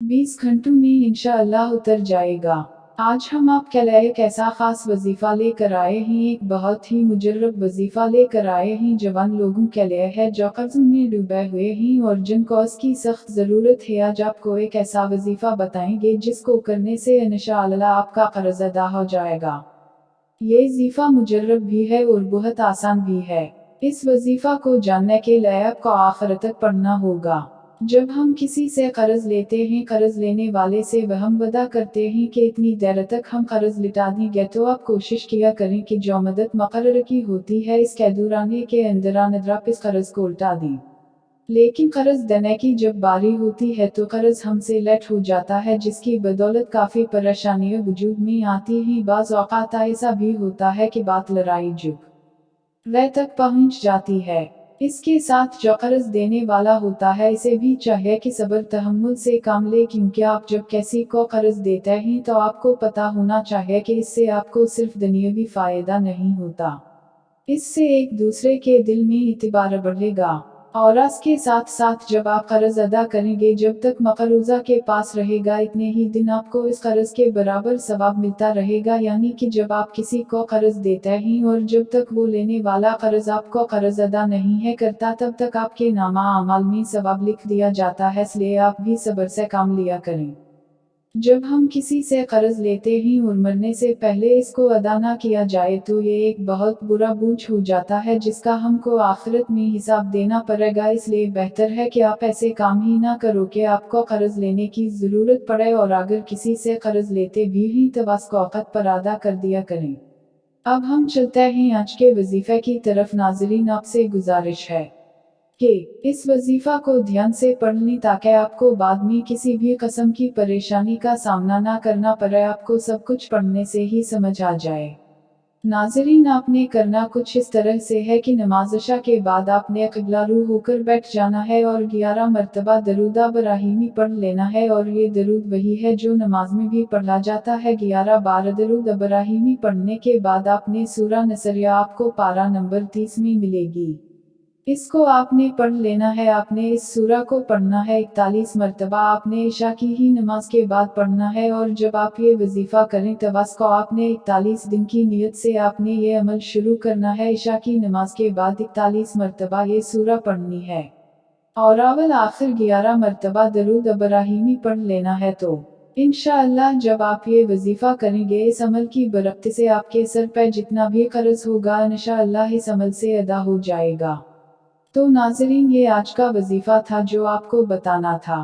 20 घंटों में इंशाअल्लाह उतर जाएगा। आज हम आपके लिए एक ऐसा खास वजीफा लेकर आए हैं, एक बहुत ही मुजर्रब वजीफा लेकर आए हैं जवान लोगों के लिए है जो कर्ज में डूबे हुए हैं और जिनको इसकी सख्त ज़रूरत है। आज आपको एक ऐसा वजीफा बताएंगे जिसको करने से इंशाअल्लाह आपका कर्ज अदा हो जाएगा। ये वजीफा मुजर्रब भी है और बहुत आसान भी है। इस वजीफा को जानने के लिए आपको आखिर तक पढ़ना होगा। जब हम किसी से कर्ज लेते हैं, कर्ज लेने वाले से वहम वादा करते हैं कि इतनी देर तक हम कर्ज लौटा देंगे, तो आप कोशिश किया करें कि जो मदद मुकर्रर की होती है इसके दौरान के अंदर आप इस कर्ज को लौटा दें। लेकिन कर्ज देने की जब बारी होती है तो कर्ज हमसे लेट हो जाता है, जिसकी बदौलत काफ़ी परेशानियां वजूद में आती हैं। बाज़ औक़ात ऐसा भी होता है कि बात लड़ाई झगड़े तक पहुंच जाती है। इसके साथ जो कर्ज देने वाला होता है इसे भी चाहिए कि सब्र तहम्मुल से काम ले, क्योंकि आप जब किसी को कर्ज देते हैं तो आपको पता होना चाहिए कि इससे आपको सिर्फ दुनियावी फ़ायदा नहीं होता, इससे एक दूसरे के दिल में इतिबार बढ़ेगा। और इसके साथ साथ जब आप कर्ज अदा करेंगे, जब तक मकरूज़ा के पास रहेगा इतने ही दिन आपको इस कर्ज के बराबर सवाब मिलता रहेगा। यानी कि जब आप किसी को कर्ज देते हैं और जब तक वो लेने वाला कर्ज आपको कर्ज अदा नहीं है करता, तब तक आपके नामा अमाल में सवाब लिख दिया जाता है। इसलिए आप भी सब्र से काम लिया करें। जब हम किसी से कर्ज लेते हैं और मरने से पहले इसको अदा ना किया जाए तो ये एक बहुत बुरा बोझ हो जाता है, जिसका हमको आखिरत में हिसाब देना पड़ेगा। इसलिए बेहतर है कि आप ऐसे काम ही ना करो कि आपको कर्ज लेने की ज़रूरत पड़े, और अगर किसी से कर्ज लेते भी हैं तो उसको वक़्त पर अदा कर दिया करें। अब हम चलते हैं आज के वजीफे की तरफ। नाज़रीन, आपसे गुजारिश है कि इस वजीफा को ध्यान से पढ़ लें ताकि आपको बाद में किसी भी किस्म की परेशानी का सामना ना करना पड़े। आपको सब कुछ पढ़ने से ही समझ आ जाए। नाज़रीन, आपने करना कुछ इस तरह से है कि नमाज इशा के बाद आपने क़िबला रू होकर बैठ जाना है और 11 मरतबा दरूद इब्राहिमी पढ़ लेना है। और ये दरूद वही है जो नमाज में भी पढ़ा जाता है। 11 बार दरूद इब्राहिमी पढ़ने के बाद आपने सूरा नसर आपको पारा नंबर 30 में मिलेगी, इसको आपने पढ़ लेना है। आपने इस सूरा को पढ़ना है 41 मरतबा। आपने इशा की ही नमाज के बाद पढ़ना है। और जब आप ये वजीफा करें तब इसको आपने 41 दिन की नियत से आपने ये अमल शुरू करना है। इशा की नमाज के बाद 41 मरतबा ये सूरा पढ़नी है और अव्वल आखिर 11 मरतबा दरूद इब्राहिमी पढ़ लेना है। तो इंशाअल्लाह जब आप ये वजीफा करेंगे, इस अमल की बरकत से आपके सर पे जितना भी कर्ज होगा इंशाअल्लाह इस अमल से अदा हो जाएगा। तो नाज़रीन, ये आज का वजीफा था जो आपको बताना था।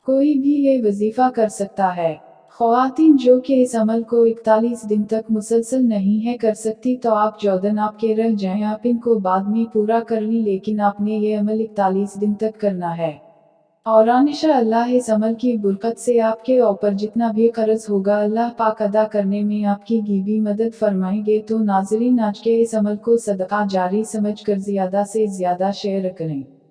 कोई भी ये वजीफा कर सकता है। ख़वातीन जो कि इस अमल को 41 दिन तक मुसलसल नहीं है कर सकती, तो आप जो दिन आपके रह जाएं आप इनको बाद में पूरा कर ली, लेकिन आपने ये अमल 41 दिन तक करना है। और इंशाअल्लाह इस अमल की बरकत से आपके ऊपर जितना भी कर्ज होगा अल्लाह पाक अदा करने में आपकी भी मदद फरमाएंगे। तो नाज़रीन, आज के इस अमल को सदका जारी समझकर ज़्यादा से ज़्यादा शेयर करें।